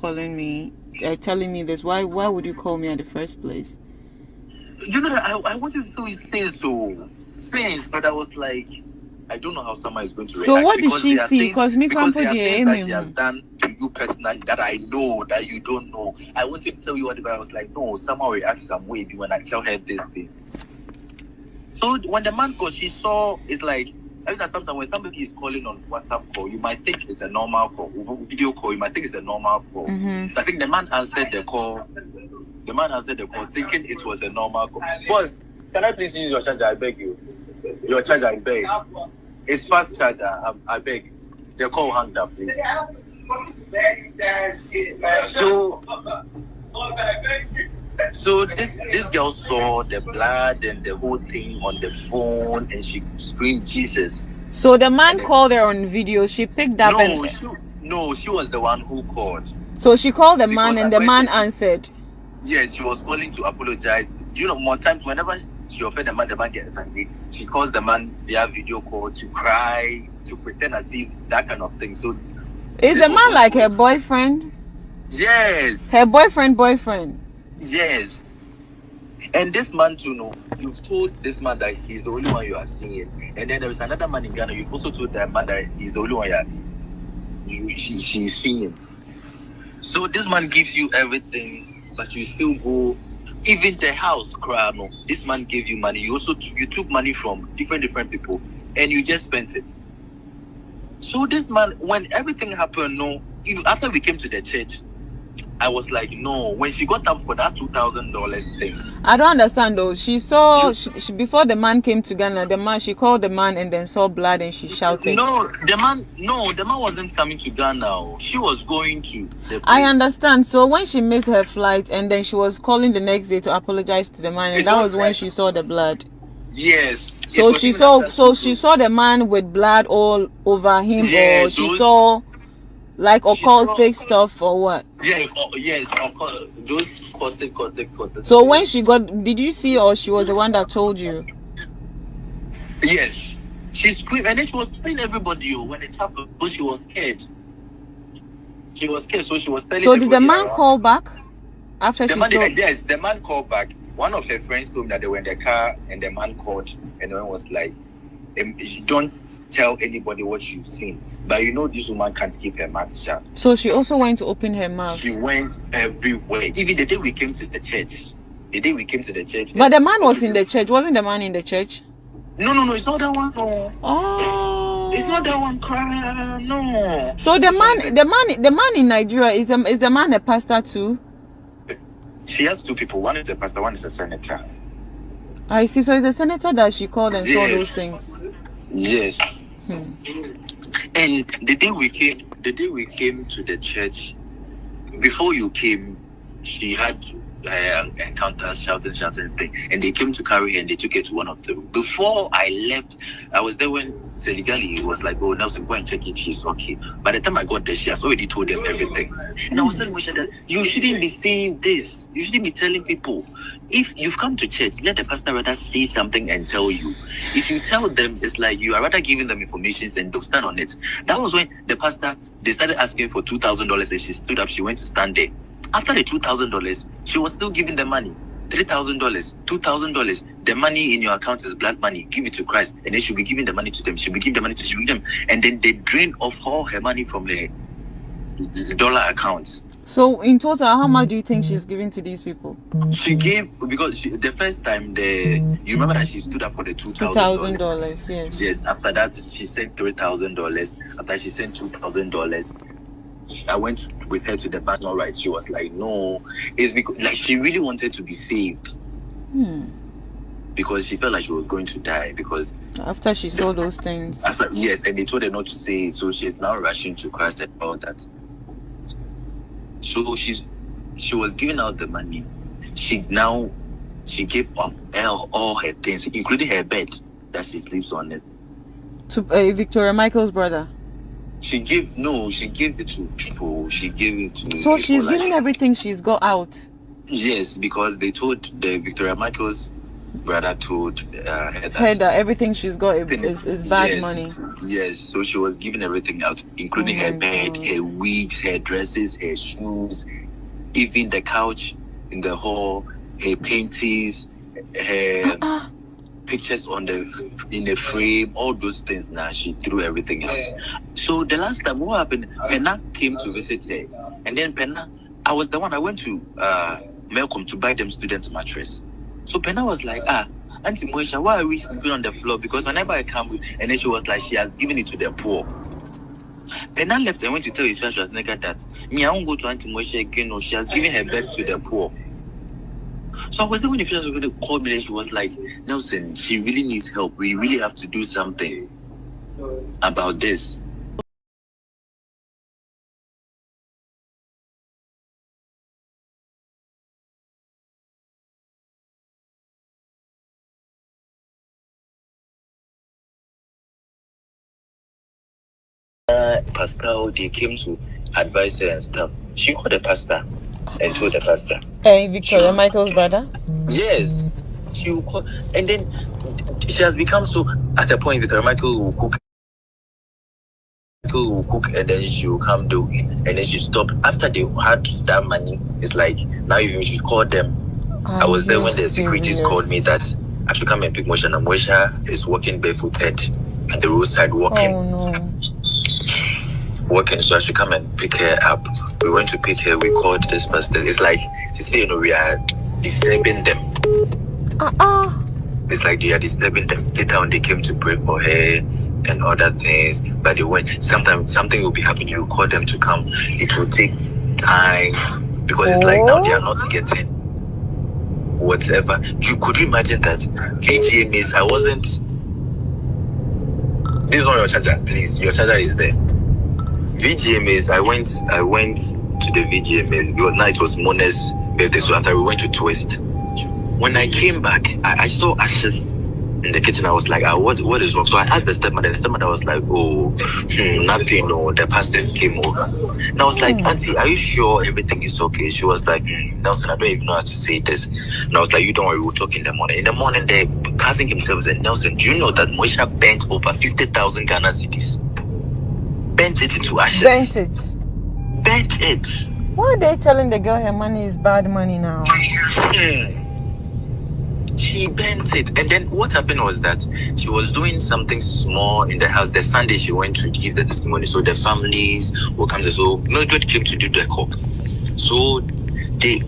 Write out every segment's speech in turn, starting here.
calling me, telling me this? Why would you call me at the first place? You know that I wanted to say so since, but I was like, I don't know how someone is going to react. So what did she see? Because there are things that she has done to you personally that I know that you don't know. I wanted to tell you what, but I was like, no, someone reacts some way when I tell her this thing. So when the man called, she saw, it's like, every time sometimes when somebody is calling on WhatsApp call, you might think it's a normal call. Video call, you might think it's a normal call. So I think the man answered the call. The man answered the call thinking it was a normal call. Boss, can I please use your charger? I beg you. Your charger, I beg. It's fast charger. I beg. The call hung up, please. So this girl saw the blood and the whole thing on the phone, and she screamed Jesus. So the man called her on video. She picked up. No, she was the one who called. So she called the man, and the man answered. Yes, she was calling to apologize. Do you know, more times whenever she offended the man gets angry, she calls the man via video call to cry, to pretend as if that kind of thing. So is the man like her boyfriend? Yes. Her boyfriend? Yes. And this man too, no, you've told this man that he's the only one you are seeing. And then there is another man in Ghana, you've also told that man that he's the only one she's seeing. So this man gives you everything, but you still go, even the house, no, this man gave you money. You took money from different people, and you just spent it. So this man, when everything happened, no, after we came to the church, I was like, no. When she got up for that $2,000 thing, I don't understand though. She saw she before the man came to Ghana. She called the man and then saw blood and she shouted. No, the man wasn't coming to Ghana. She was going to. I understand. So when she missed her flight and then she was calling the next day to apologize to the man, and that was when she saw the blood. Yes. So she saw the man with blood all over him, or she saw like occultic stuff or what? Yeah, yes, those occultic. So when she got, did you see, or she was the one that told you? Yes, she screamed, and then she was telling everybody when it happened. So she was scared. So she was telling. So did the man call back after she saw? Yes, the man called back. One of her friends told me that they were in the car, and the man called, and the man was like, "Don't tell anybody what you've seen." But you know this woman can't keep her mouth shut. So she also went to open her mouth. She went everywhere. Even the day we came to the church. But the man was in the church. Wasn't the man in the church? No, it's not that one. No. Oh. It's not that one. No. So the man in Nigeria is the man a pastor too? She has two people. One is a pastor. One is a senator. I see. So it's a senator that she called and saw those things. Yes. And the day we came to the church, before you came, she had encounters, shouting thing, and they came to carry her and they took her to one of them. Before I left, I was there when Seligali was like, "Oh, Nelson, go and check if she's okay." By the time I got there, she has already told them everything. And I was telling Moesha that you shouldn't be saying this. You shouldn't be telling people. If you've come to church, let the pastor rather see something and tell you. If you tell them, it's like you are rather giving them information and don't stand on it. That was when the pastor, they started asking for $2,000 and she stood up, she went to stand there. After the $2,000, she was still giving the money. $3,000, $2,000. The money in your account is blood money. Give it to Christ. And then she'll be giving the money to them. She'll be giving the money to them. And then they drain off all her money from the dollar accounts. So in total, how much do you think she's giving to these people? She gave, because the first time, you remember that she stood up for the $2,000. Yes. Yes. After that, she sent $3,000. After she sent $2,000, I went with her to the bank. All right, she was like, "No, it's because like she really wanted to be saved, because she felt like she was going to die." Because after she saw those things, yes, and they told her not to say it, so she's now rushing to Christ and all that. So she was giving out the money. She gave off all her things, including her bed that she sleeps on it, to Victoria Michael's brother. She gave it to people. She gave it to. So she's giving everything she's got out. Yes, because they told the Victoria Michaels brother told her Heard that everything she's got is bad money. Yes, so she was giving everything out, including her bed, her wigs, her dresses, her shoes, even the couch in the hall, her paintings, her pictures in the frame, all those things. Now she threw everything out. So the last time, what happened? Penna came to visit her, and then Penna, I was the one. I went to Melcom to buy them students' mattress. So Penna was like, Auntie Moesha, why are we sleeping on the floor? Because whenever I come, and then she was like, she has given it to the poor. Penna left and went to tell Ifeanyi Schwarzenegger that me, I won't go to Auntie Moesha again. No, she has given her bed to the poor. So I was there when Ifeanyi was going to call me, and she was like, Nelson, she really needs help. We really have to do something about this. Pastor, they came to advise her and stuff. She called the pastor and told the pastor. Hey, Victoria Michael's brother? Yes. She will call, and then she has become so, at a point, Victoria Michael will cook, and then she will come do it, and then she stopped. After they had that money, it's like, now you should call them. I was there when the securities called me that I should come and pick Moesha, and Moesha is walking barefooted at the roadside walking. Oh no. Working, so I should come and pick her up. We went to pick her, we called this person. It's like, she said, we are disturbing them. It's like they are disturbing them. Later on, they came to pray for her and other things. But they went, sometimes something will be happening, you call them to come. It will take time, because it's like now they are not getting whatever. Could you imagine that? VGMAs, I wasn't. This is not your charger, please. Your charger is there. VGMAs, I went to the VGMAs because now it was Mona's birthday, so after we went to Twist. When I came back, I saw ashes in the kitchen. I was like, what is wrong? So I asked the stepmother, and the stepmother was like, nothing, the pastors came over. And I was like, Auntie, are you sure everything is okay? She was like, Nelson, I don't even know how to say this. And I was like, you don't worry, we'll talk in the morning. In the morning, the cousin himself said, Nelson, do you know that Moesha bent over 50,000 Ghana cedis? Bent it into ashes. Bent it. Why are they telling the girl her money is bad money now? She bent it. And then what happened was that she was doing something small in the house. The Sunday she went to give the testimony. So the families will come. So Mildred came to do the call. So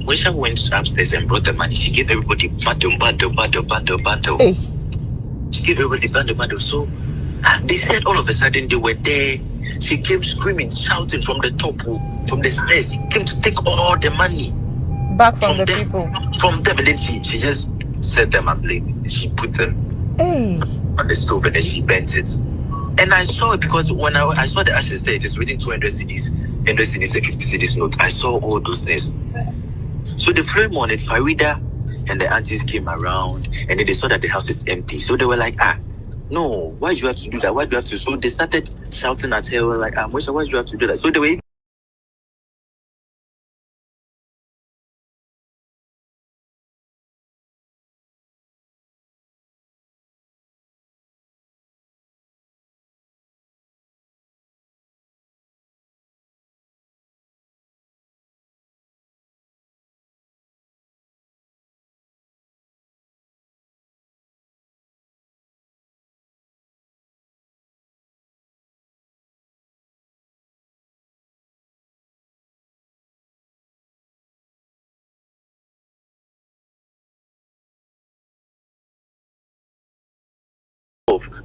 Moesha went upstairs and brought the money. She gave everybody bundle. Hey. She gave everybody bundle. So they said all of a sudden they were there. She came screaming, shouting from the top, from the stairs. She came to take all the money back from the people. From them, and then she just set them up. She put them on the stove, and then she bent it. And I saw it because when I saw the ashes say it is written 200 cedis, 100 cedis, and 50 cedis notes. I saw all those things. So the very morning, Farida and the aunties came around, and then they saw that the house is empty. So they were like, no, why do you have to do that? Why do you have to? So they started shouting at her, like, Moesha, why do you have to do that? So they were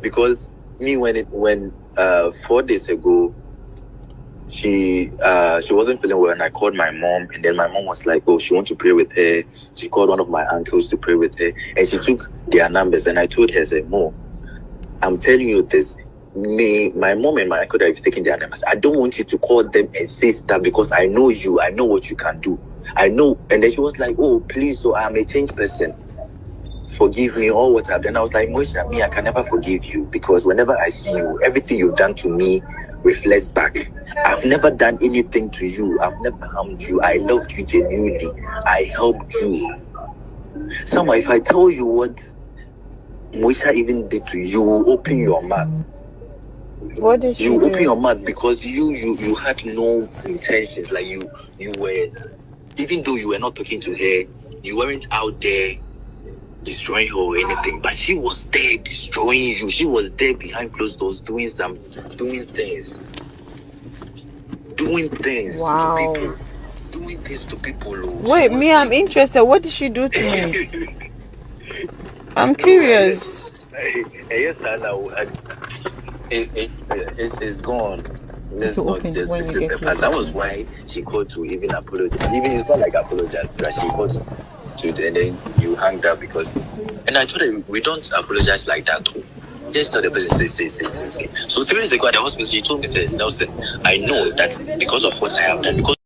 because me when 4 days ago she wasn't feeling well, and I called my mom, and then my mom was like, she wants to pray with her. She called one of my uncles to pray with her, and she took their numbers, and I told her, say, Mo, I'm telling you this, my mom and my uncle that have taken their numbers, I don't want you to call them and say stuff, because I know you, I know what you can do, I know. And then she was like, please, so I'm a changed person, forgive me all what I've done. I was like, Moesha, me, I can never forgive you, because whenever I see you, everything you've done to me reflects back. I've never done anything to you. I've never harmed you. I loved you genuinely. I helped you. Somehow, if I tell you what Moesha even did to you, you will open your mouth. What did she You do? open your mouth because you had no intentions. Like you were, even though you were not talking to her, you weren't out there destroying her or anything. But she was there destroying you. She was there behind closed doors doing things. Wow. To people. Doing things to people. Wait, me, I'm interested. What did she do to me? I'm curious. Yes, it's gone. Let's To not open just when you visit get the past. closer That to was me. why she called to even apologize. Even it's not like apologize, but she called to and then you hanged up because. And I told her we don't apologize like that too. Just tell the person say. So 3 days ago at the hospital, she told me, said, Nelson, I know that because of what I have done, because